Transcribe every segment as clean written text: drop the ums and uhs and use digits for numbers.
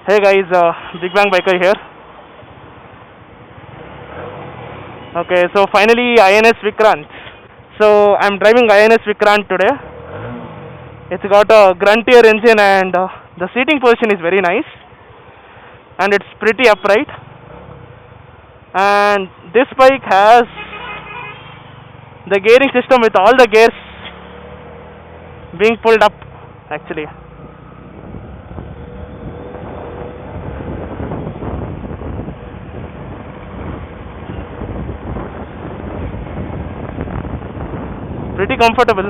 Hey guys, Bigbangbiker here. Okay, so finally INS Vikrant. So I'm driving INS Vikrant today. It's got a gruntier engine and the seating position is very nice and it's pretty upright. And this bike has the gearing system with all the gears being pulled up actually. Pretty comfortable.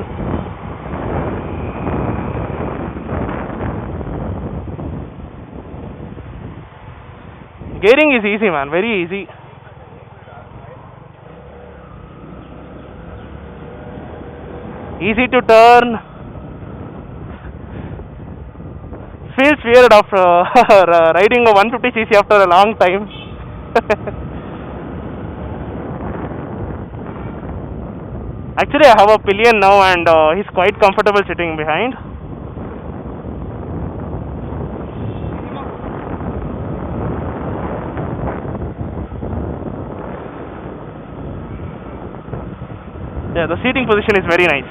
Gearing is easy, man, very easy. Easy to turn. Feels weird after riding a 150cc after a long time. Actually, I have a pillion now and he's quite comfortable sitting behind. Yeah, the seating position is very nice.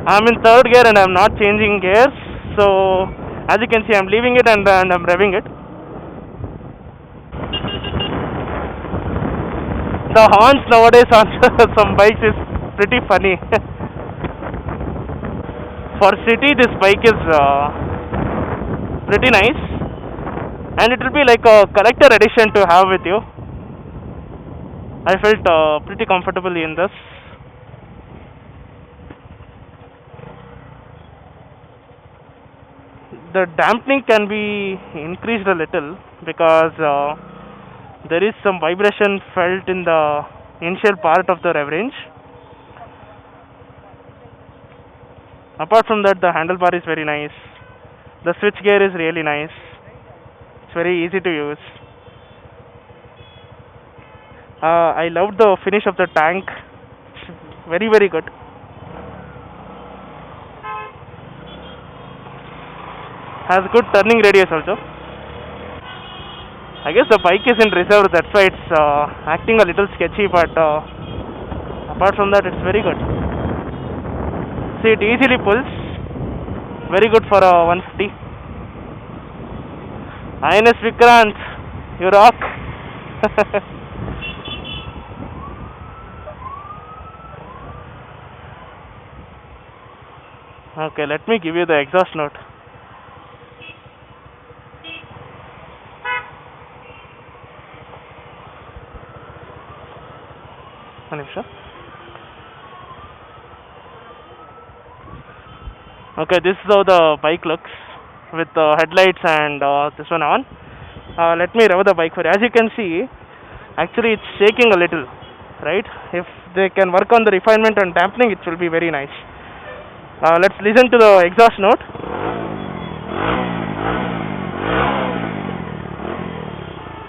I'm in third gear and I'm not changing gears. So, as you can see, I'm leaving it and I'm revving it. The horns nowadays on some bikes is pretty funny. For city, this bike is pretty nice, and it will be like a collector edition to have with you. I felt pretty comfortably in this. The dampening can be increased a little because there is some vibration felt in the initial part of the rev range. Apart from that, the handlebar is very nice. The switch gear is really nice. It's very easy to use. I love the finish of the tank. It's very good. Has good turning radius also. I guess the bike is in reserve, that's why it's acting a little sketchy, but apart from that, it's very good. See, it easily pulls. Very good for a 150. INS Vikrant, you rock. Okay, let me give you the exhaust note. Okay, this is how the bike looks with the headlights and this one on. Let me rev the bike for you. As you can see, actually it's shaking a little, right? If they can work on the refinement and dampening, it will be very nice. Let's listen to the exhaust note.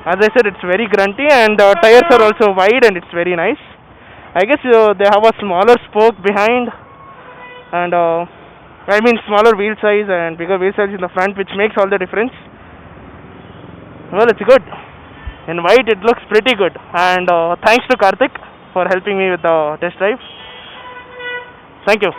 As I said, it's very grunty and tires are also wide and it's very nice. I guess they have a smaller spoke behind and smaller wheel size and bigger wheel size in the front, which makes all the difference. Well, it's good. In white, it looks pretty good. And thanks to Karthik for helping me with the test drive. Thank you.